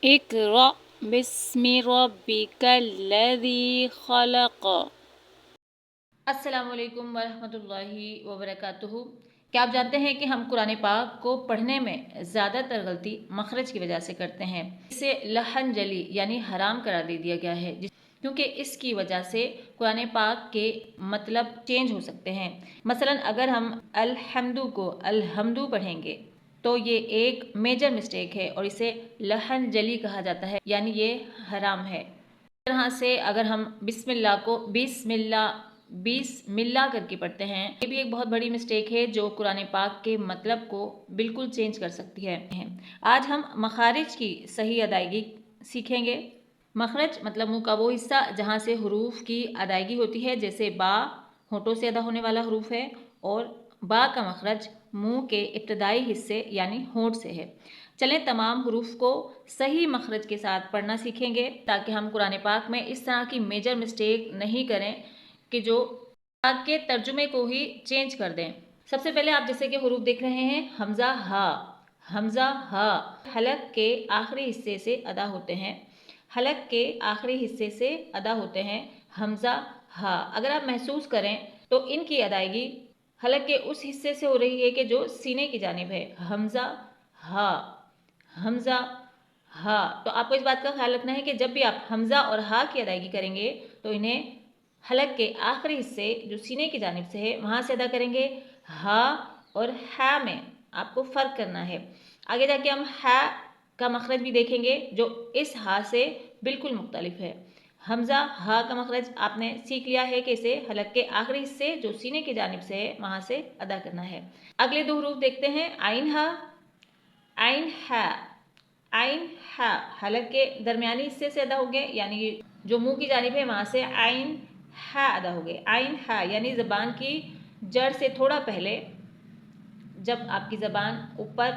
इक़रा बिस्मि रब्बिकल्लज़ी खलक़। अस्सलामुअलैकुम वरहमतुल्लाहि वबरकातुहू। क्या आप जानते हैं कि हम कुरान पाक को पढ़ने में ज़्यादातर गलती मखरज की वजह से करते हैं। इसे लहन जली यानी हराम करार दे दिया गया है, क्योंकि इसकी वजह से कुरान पाक के मतलब चेंज हो सकते हैं। मसलन अगर हम अलहम्दु को अलहम्दु पढ़ेंगे तो ये एक मेजर मिस्टेक है और इसे लहन जली कहा जाता है, यानी ये हराम है। इस तरह से अगर हम बिस्मिल्लाह को बिस्मिल्लाह करके पढ़ते हैं, ये भी एक बहुत बड़ी मिस्टेक है जो कुरान पाक के मतलब को बिल्कुल चेंज कर सकती है। आज हम मखारिज की सही अदायगी सीखेंगे। मखरज मतलब मुंह का वो हिस्सा जहाँ से हरूफ की अदायगी होती है, जैसे बा होठों से अदा होने वाला हरूफ है और बा का मखरज मुंह के इब्तदाई हिस्से यानी होंठ से है। चलें तमाम हरूफ को सही मखरज के साथ पढ़ना सीखेंगे ताकि हम कुरान पाक में इस तरह की मेजर मिस्टेक नहीं करें कि जो पाक के तर्जुमे को ही चेंज कर दें। सबसे पहले आप जैसे कि हरूफ देख रहे हैं, हमजा हा, हमजा हा हलक के आखिरी हिस्से से अदा होते हैं, हलक के आखिरी हिस्से से अदा होते हैं हमजा हा। अगर आप महसूस करें तो इनकी अदायगी हलक के उस हिस्से से हो रही है कि जो सीने की जानिब है। हमजा हा, हमजा हा। तो आपको इस बात का ख्याल रखना है कि जब भी आप हमजा और हा की अदायगी करेंगे तो इन्हें हलक के आखिरी हिस्से जो सीने की जानिब से है वहाँ से अदा करेंगे। हा और हा में आपको फ़र्क करना है। आगे जाके हम हा का मखरज भी देखेंगे जो इस हा से बिल्कुल मुख्तलिफ है। हमजा हा का मखरज आपने सीख लिया है कि इसे हलक के आखिरी हिस्से जो सीने की जानिब से है वहाँ से अदा करना है। अगले दो हरूफ देखते हैं, आइन हा, आइन हा। आइन हा हलक के दरमियानी हिस्से से अदा हो गए, यानी जो मुंह की जानिब है वहाँ से आइन हा अदा हो गए। आइन हा यानी ज़बान की जड़ से थोड़ा पहले जब आपकी ज़बान ऊपर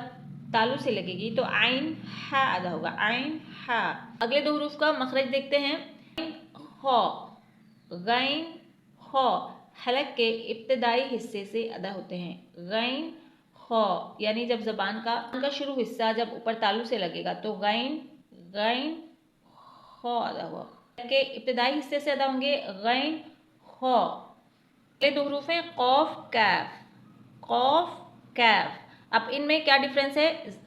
तालू से लगेगी तो आइन हा अदा होगा, आइन हा। अगले दो हरूफ का मखरज देखते हैं, खौ, गैन खौ हलक के इब्तदाई हिस्से से अदा होते हैं। गैन खौ यानी जब ज़बान का शुरू हिस्सा जब ऊपर तालू से लगेगा तो गैन गैन खौ अदा हुआ। के इब्तदाई हिस्से से अदा होंगे गैन खौ। अगले दो हरूफ हैं कौफ कैफ, कौफ कैफ। अब इनमें क्या डिफरेंस है,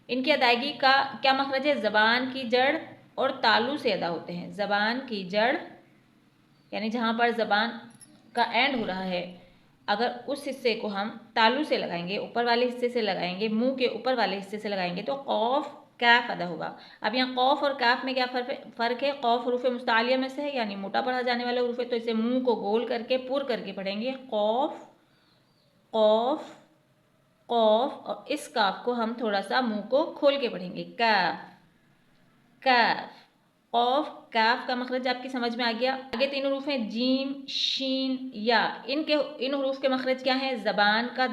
इनकी अदायगी का क्या मखरज है, ज़बान की जड़ और तालू से अदा होते हैं। ज़बान की जड़ यानी जहाँ पर ज़बान का एंड हो रहा है, अगर उस हिस्से को हम तालू से लगाएंगे, ऊपर वाले हिस्से से लगाएंगे, मुंह के ऊपर वाले हिस्से से लगाएंगे तो कौफ कैफ अदा होगा। अब यहाँ कौफ और कैफ में क्या फ़र्क है, कौफ हरूफ मुस्तालिया में से है यानी मोटा पढ़ा जाने वाला हरूफ है, तो इसे मुंह को गोल करके पुर करके पढ़ेंगे कौफ कौफ कौफ, और इस काफ को हम थोड़ा सा मुंह को खोल के पढ़ेंगे कैफ कैफ। कौफ कैफ का मखरज आपकी समझ में आ गया। आगे तीन हरूफ हैं जीम शीन या। इन हरूफ के मखरज क्या हैं, ज़बान का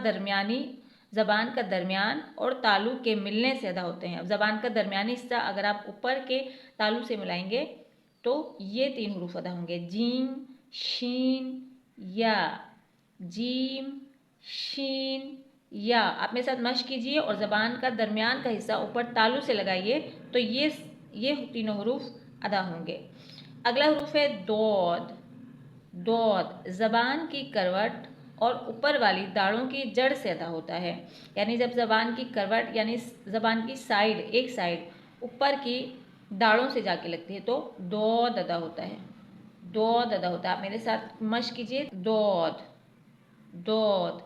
दरमियान और तालु के मिलने से अदा होते हैं। अब ज़बान का दरमियानी हिस्सा अगर आप ऊपर के तालु से मिलाएंगे तो ये तीन हरूफ अदा होंगे, जीम शीन या, जीम शीन या। आप मेरे साथ मश्क कीजिए और ज़बान का दरमियान का हिस्सा ऊपर तालु से लगाइए तो ये तीनों हरूफ अदा होंगे। अगला हरूफ है दौद, दौद ज़बान की करवट और ऊपर वाली दाढ़ों की जड़ से अदा होता है, यानी जब ज़बान की करवट यानी ज़बान की साइड, एक साइड ऊपर की दाढ़ों से जाके लगती है तो दौद अदा होता है, दौद अदा होता है। आप मेरे साथ मश्क कीजिए, दौद दौद।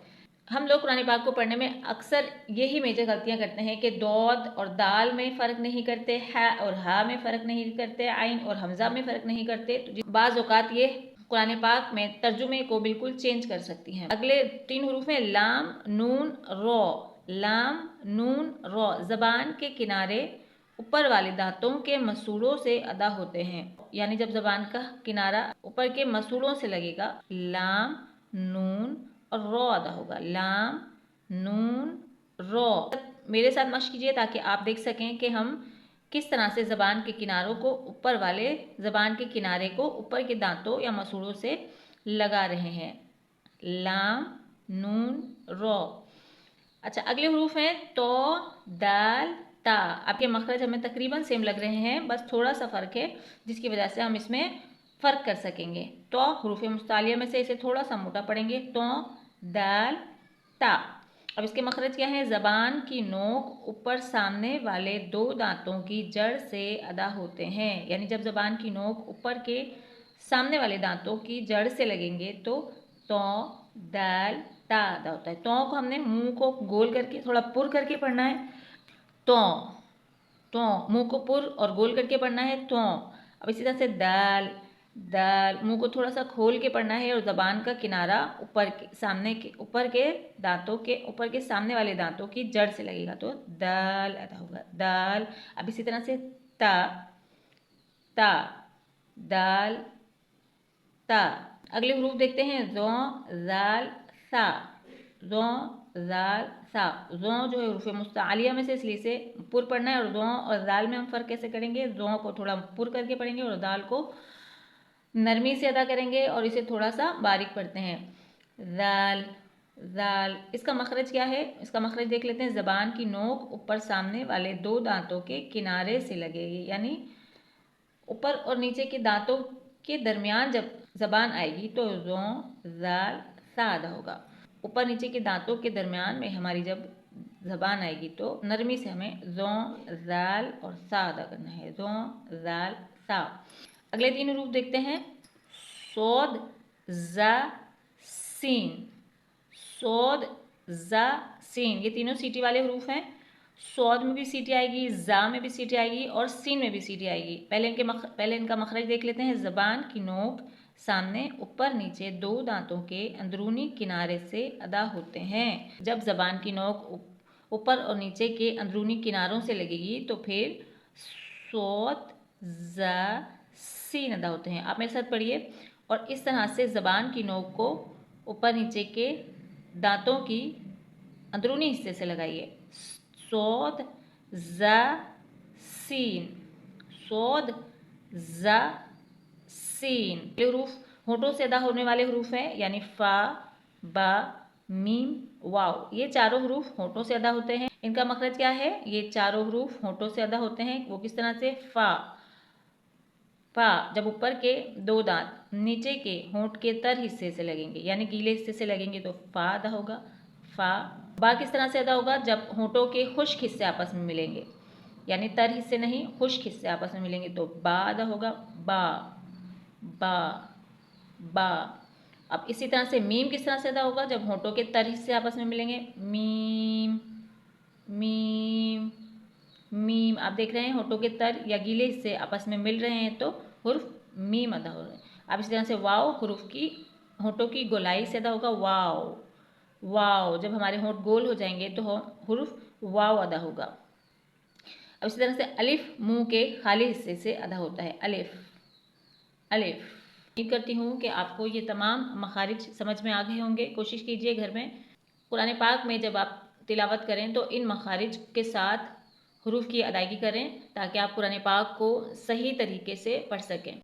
हम लोग कुरान पाक को पढ़ने में अक्सर यही मेजर गलतियां करते हैं कि दौद और दाल में फ़र्क नहीं करते, है और हा में फ़र्क नहीं करते, आइन और हमज़ा में फ़र्क नहीं करते। तो बाज़ औक़ात ये कुरान पाक में तर्जुमे को बिल्कुल चेंज कर सकती हैं। अगले तीन हरूफ हैं लाम नून रो, लाम नून रो ज़बान के किनारे ऊपर वाले दांतों के मसूड़ों से अदा होते हैं, यानी जब ज़बान का किनारा ऊपर के मसूड़ों से लगेगा लाम नून और रो अदा होगा, लाम नून रो। मेरे साथ मश्क कीजिए ताकि आप देख सकें कि हम किस तरह से ज़बान के किनारों को ऊपर वाले ज़बान के किनारे को ऊपर के दांतों या मसूड़ों से लगा रहे हैं, लाम नून रो। अच्छा, अगले हरूफ हैं तो दाल ता। आपके मखरज हमें तकरीबन सेम लग रहे हैं, बस थोड़ा सा फ़र्क है जिसकी वजह से हम इसमें फ़र्क कर सकेंगे। तो हरूफ मुस्तालिया में से इसे थोड़ा सा मोटा पढ़ेंगे, तो दाल ता। अब इसके मखरज क्या है? ज़बान की नोक ऊपर सामने वाले दो दांतों की जड़ से अदा होते हैं, यानी जब ज़बान की नोक ऊपर के सामने वाले दांतों की जड़ से लगेंगे तो दाल ता अदा होता है। तो को हमने मुंह को गोल करके थोड़ा पुर करके पढ़ना है, तो मुंह को पुर और गोल करके पढ़ना है, तो। अब इसी तरह से दाल दाल, मुंह को थोड़ा सा खोल के पढ़ना है और ज़बान का किनारा ऊपर के सामने के ऊपर के दांतों के ऊपर के सामने वाले दांतों की जड़ से लगेगा, तो दाल अदा होगा, दाल। अब इसी तरह से ता ता दाल ता। अगले हरूफ देखते हैं, ज़ो ज़ाल सा, ज़ो ज़ाल सा। ज़ो जो है हरूफ मुस्तालिया में से, इसलिए इसे पुर पढ़ना है, और ज़ो और ज़ाल में हम फ़र्क कैसे करेंगे? ज़ो को थोड़ा पुर करके पढ़ेंगे और दाल को नरमी से अदा करेंगे और इसे थोड़ा सा बारीक पढ़ते हैं। ज़ाल ज़ाल, इसका मखरज क्या है? इसका मखरज देख लेते हैं। ज़बान की नोक ऊपर सामने वाले दो दांतों के किनारे से लगेगी, यानी ऊपर और नीचे के दांतों के दरमियान जब ज़बान आएगी तो ज़ो ज़ाल सा अदा होगा। ऊपर नीचे के दांतों के दरमियान में हमारी जब ज़बान आएगी तो नरमी से हमें ज़ो ज़ाल और सा अदा करना है, ज़ो ज़ाल सा। अगले तीन हरूफ देखते हैं, सोद ज़ा सीन, सोद ज़ा सीन, ये तीनों सीटी वाले हरूफ हैं। सौद में भी सीटी आएगी, ज़ा में भी सीटी आएगी और सीन में भी सीटी आएगी। पहले इनका मखरज देख लेते हैं। ज़बान की नोक सामने ऊपर नीचे दो दांतों के अंदरूनी किनारे से अदा होते हैं। जब ज़बान की नोक ऊपर और नीचे के अंदरूनी किनारों से लगेगी तो फिर सौद ज़ा सीन अदा होते हैं। आप मेरे साथ पढ़िए, और इस तरह से ज़बान की नोक को ऊपर नीचे के दांतों की अंदरूनी हिस्से से लगाइए। सोद ज़ा सीन, सोद ज़ा सीन। ये हरूफ होठों से अदा होने वाले हरूफ हैं, यानी फ़ा बा मीम वाव। ये चारों हरूफ होठों से अदा होते हैं। इनका मखरज क्या है? ये चारों हरूफ होठों से अदा होते हैं। वो किस तरह से? फ़ा फ़ा जब ऊपर के दो दांत नीचे के होंठ के तर हिस्से से लगेंगे, यानी गीले हिस्से से लगेंगे तो फ़ा अदा होगा, फ़ा। बा किस तरह से अदा होगा? जब होंठों के खुश्क हिस्से आपस में मिलेंगे, यानी तर हिस्से नहीं, खुश्क हिस्से आपस में मिलेंगे तो बा अदा होगा, बा बा बा। अब इसी तरह से मीम किस तरह से अदा होगा? जब होंठों के तर हिस्से आपस में मिलेंगे, मीम मीम मीम। आप देख रहे हैं होठों के तर या गीले हिस्से आपस में मिल रहे हैं तो हुर्फ मीम अदा हो रहा है। अब इसी तरह से वाव हुर्फ की होठों की गोलाई से अदा होगा, वाव वाव। जब हमारे होंठ गोल हो जाएंगे तो हुर्फ वाव अदा होगा। अब इसी तरह से अलिफ मुंह के खाली हिस्से से अदा होता है, अलिफ अलिफ। उम्मीद करती हूँ कि आपको ये तमाम मखारिज समझ में आ गए होंगे। कोशिश कीजिए घर में कुरान पाक में जब आप तिलावत करें तो इन मखारिज के साथ हुरूफ की अदायगी करें, ताकि आप कुरान पाक को सही तरीके से पढ़ सकें।